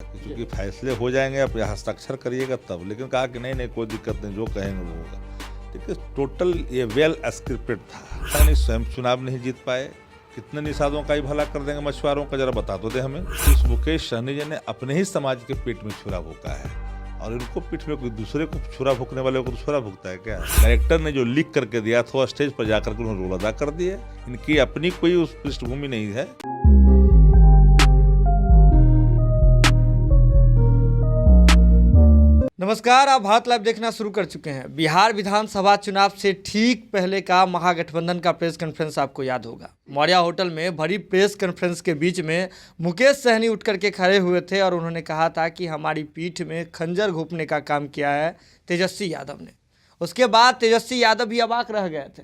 क्योंकि फैसले हो जाएंगे, आप हस्ताक्षर करिएगा तब। लेकिन कहा कि नहीं नहीं कोई दिक्कत नहीं, जो कहेंगे वो होगा। देखिए टोटल ये वेल स्क्रिप्टेड था। नहीं स्वयं चुनाव नहीं जीत पाए, कितने निषादों का ही भला कर देंगे मछुआरों का, जरा बता दो दे हमें। इस मुकेश सहनी जी ने अपने ही समाज के पेट में छुरा भोंका है, और इनको पीठ में कोई दूसरे को छुरा भोंकने वाले को छुरा भोंकता है क्या? डायरेक्टर ने जो लिख करके दिया था स्टेज पर जाकर के उन्होंने रोल अदा कर दिया। इनकी अपनी कोई उस पृष्ठभूमि नहीं है। नमस्कार, आप भारत लाइव देखना शुरू कर चुके हैं। बिहार विधानसभा चुनाव से ठीक पहले का महागठबंधन का प्रेस कॉन्फ्रेंस आपको याद होगा। मौर्या होटल में भरी प्रेस कॉन्फ्रेंस के बीच में मुकेश सहनी उठ करके खड़े हुए थे और उन्होंने कहा था कि हमारी पीठ में खंजर घोंपने का काम किया है तेजस्वी यादव ने। उसके बाद तेजस्वी यादव भी अवाक रह गए थे,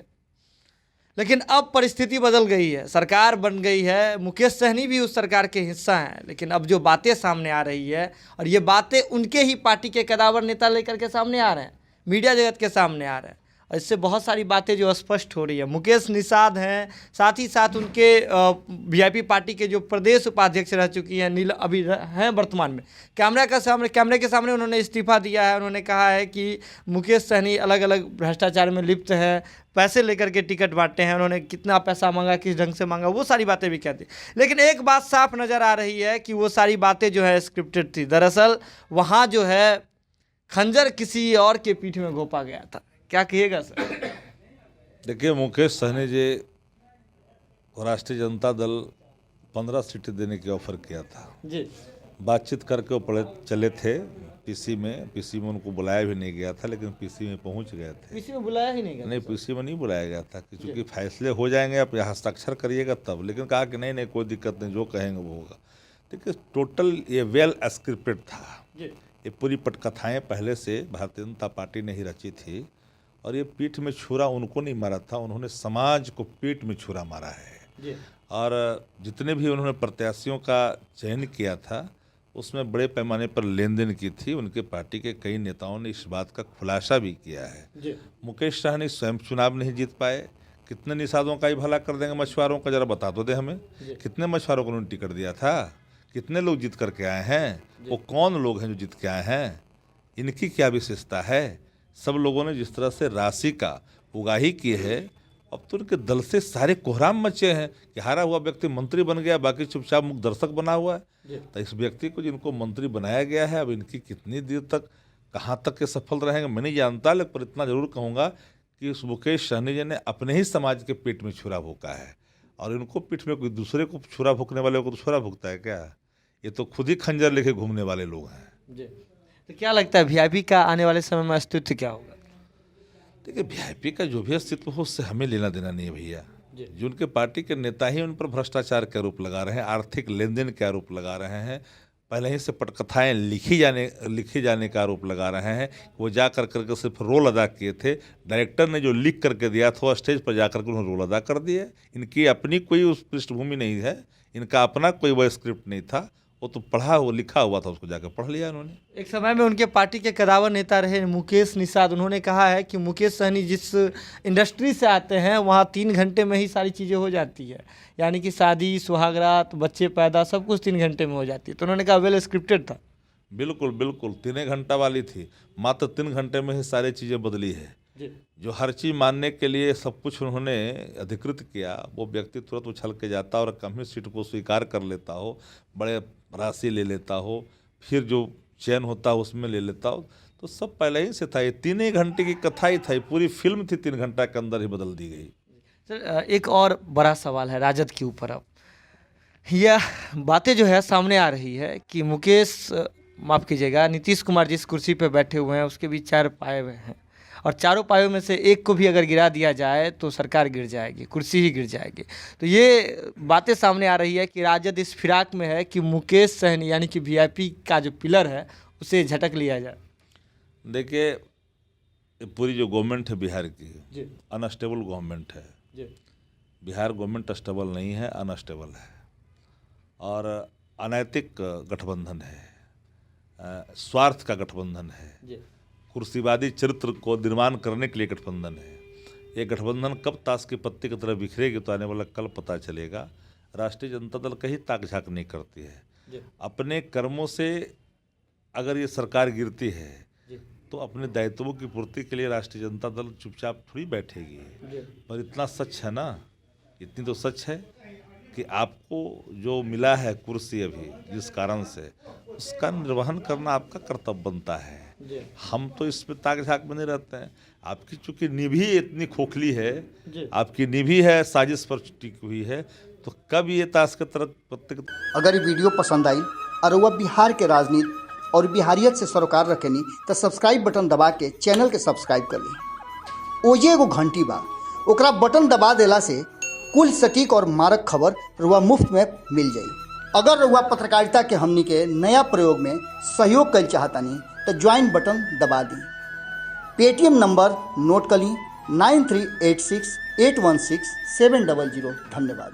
लेकिन अब परिस्थिति बदल गई है, सरकार बन गई है, मुकेश सहनी भी उस सरकार के हिस्सा हैं। लेकिन अब जो बातें सामने आ रही है, और ये बातें उनके ही पार्टी के कदावर नेता लेकर के सामने आ रहे हैं, मीडिया जगत के सामने आ रहे हैं, और इससे बहुत सारी बातें जो स्पष्ट हो रही है। मुकेश निषाद हैं, साथ ही साथ उनके वीआईपी पार्टी के जो प्रदेश उपाध्यक्ष रह चुकी हैं नील, अभी हैं वर्तमान में। कैमरे के सामने उन्होंने इस्तीफा दिया है। उन्होंने कहा है कि मुकेश सहनी अलग अलग भ्रष्टाचार में लिप्त है, पैसे लेकर के टिकट बांटते हैं, उन्होंने कितना पैसा मांगा, किस ढंग से मांगा, वो सारी बातें भी कहती। लेकिन एक बात साफ नज़र आ रही है कि वो सारी बातें जो है स्क्रिप्टेड थी। दरअसल वहाँ जो है खंजर किसी और के पीठ में घोंपा गया था। क्या कहिएगा सर? देखिए मुकेश सहनी जी को राष्ट्रीय जनता दल 15 सीटें देने की ऑफर किया था जी। बातचीत करके वो चले थे पीसी में उनको बुलाया भी नहीं गया था, लेकिन पीसी में पहुंच गए थे। पीसी में बुलाया ही नहीं गया? नहीं, पीसी में नहीं बुलाया गया था, क्योंकि फैसले हो जाएंगे, आप हस्ताक्षर करिएगा तब। लेकिन कहा कि नहीं नहीं कोई दिक्कत नहीं, जो कहेंगे वो होगा। देखिए टोटल ये वेल स्क्रिप्टेड था। ये पूरी पटकथाएँ पहले से भारतीय जनता पार्टी ने ही रची थी, और ये पीठ में छुरा उनको नहीं मारा था, उन्होंने समाज को पीठ में छुरा मारा है। और जितने भी उन्होंने प्रत्याशियों का चयन किया था उसमें बड़े पैमाने पर लेन देन की थी। उनके पार्टी के कई नेताओं ने इस बात का खुलासा भी किया है। मुकेश सहनी स्वयं चुनाव नहीं जीत पाए, कितने निषादों का ही भला कर देंगे मछुआरों का, जरा बता दो दे हमें। कितने मछुआरों को उन्होंने टिकट दिया था, कितने लोग जीत करके आए हैं, वो कौन लोग हैं जो जीत के आए हैं, इनकी क्या विशेषता है। सब लोगों ने जिस तरह से राशि का उगाही की है, अब तो उनके दल से सारे कोहराम मचे हैं कि हारा हुआ व्यक्ति मंत्री बन गया, बाकी चुपचाप मुख दर्शक बना हुआ है। तो इस व्यक्ति को जिनको मंत्री बनाया गया है, अब इनकी कितनी देर तक, कहाँ तक के सफल रहेंगे मैं नहीं जानता, लेकिन पर इतना जरूर कहूँगा कि उस मुकेश सहनी जी ने अपने ही समाज के पेट में छुरा भोंका है, और इनको पीठ में कोई दूसरे को छुरा भोंकने वाले को तो छुरा भोंकता है क्या? ये तो खुद ही खंजर लेके घूमने वाले लोग हैं। तो क्या लगता है वीआईपी का आने वाले समय में अस्तित्व क्या होगा? देखिए वीआईपी का जो भी अस्तित्व हो उससे हमें लेना देना नहीं है भैया। जो उनके पार्टी के नेता ही उन पर भ्रष्टाचार के आरोप लगा रहे हैं, आर्थिक लेन देन के आरोप लगा रहे हैं, पहले ही से पटकथाएं लिखी जाने का आरोप लगा रहे हैं। वो जा करके सिर्फ रोल अदा किए थे। डायरेक्टर ने जो लिख करके दिया था स्टेज पर जा करके उन्होंने रोल अदा कर दिए। इनकी अपनी कोई उस पृष्ठभूमि नहीं है, इनका अपना कोई वह स्क्रिप्ट नहीं था, वो तो पढ़ा हुआ लिखा हुआ था, उसको जाकर पढ़ लिया उन्होंने। एक समय में उनके पार्टी के कदावर नेता रहे मुकेश निषाद, उन्होंने कहा है कि मुकेश सहनी जिस इंडस्ट्री से आते हैं वहाँ 3 घंटे में ही सारी चीज़ें हो जाती है, यानी कि शादी, सुहागरात, बच्चे पैदा, सब कुछ 3 घंटे में हो जाती है। तो उन्होंने कहा वेल स्क्रिप्टेड था। बिल्कुल बिल्कुल 3 घंटा वाली थी, मात्र 3 घंटे में ही सारी चीज़ें बदली है। जो हर चीज़ मानने के लिए सब कुछ उन्होंने अधिकृत किया, वो व्यक्ति तुरंत उछल के जाता और कम ही सीट को स्वीकार कर लेता हो, बड़े राशि ले लेता हो, फिर जो चयन होता है उसमें ले लेता हो, तो सब पहले ही से था। ये 3 घंटे की कथा ही था, पूरी फिल्म थी, 3 घंटा के अंदर ही बदल दी गई। सर एक और बड़ा सवाल है राजद के ऊपर। अब यह बातें जो है सामने आ रही है कि मुकेश, माफ़ कीजिएगा, नीतीश कुमार जिस कुर्सी पर बैठे हुए हैं उसके भी 4 पाए हुए हैं, और चारों पायों में से एक को भी अगर गिरा दिया जाए तो सरकार गिर जाएगी, कुर्सी ही गिर जाएगी। तो ये बातें सामने आ रही है कि राजद इस फिराक में है कि मुकेश सहनी यानी कि वीआईपी का जो पिलर है उसे झटक लिया जाए। देखिए पूरी जो गवर्नमेंट है बिहार की, अनस्टेबल गवर्नमेंट है। बिहार गवर्नमेंट स्टेबल नहीं है, अनस्टेबल है, और अनैतिक गठबंधन है, स्वार्थ का गठबंधन है, कुर्सीवादी चरित्र को निर्माण करने के लिए गठबंधन है। ये गठबंधन कब ताश की पत्ती की तरह बिखरेगी तो आने वाला कल पता चलेगा। राष्ट्रीय जनता दल कहीं ताक झाक नहीं करती है। अपने कर्मों से अगर ये सरकार गिरती है तो अपने दायित्वों की पूर्ति के लिए राष्ट्रीय जनता दल चुपचाप थोड़ी बैठेगी। पर इतना सच है ना, इतनी तो सच है कि आपको जो मिला है कुर्सी अभी जिस कारण से, उसका निर्वहन करना आपका कर्तव्य बनता है। हम तो इसमें ताक झाक में नहीं रहते हैं। आपकी चूंकि निभी इतनी खोखली है, आपकी निभी है साजिश पर टिकी हुई है, तो कब ये ताश के तरफ प्रत्येक। अगर ये वीडियो पसंद आई और वह बिहार के राजनीति और बिहारियत से सरोकार रखेनी तो सब्सक्राइब बटन दबा के चैनल के सब्सक्राइब कर ली। ओजे एगो घंटी बा, ओकरा बटन दबा देला से कुल सटीक और मारक खबर रुआ मुफ्त में मिल जाई। अगर रुआ पत्रकारिता के हमनी के नया प्रयोग में सहयोग कर चाहतानी तो ज्वाइन बटन दबा दी। पेटीएम नंबर नोट कर ली 9386816700। धन्यवाद।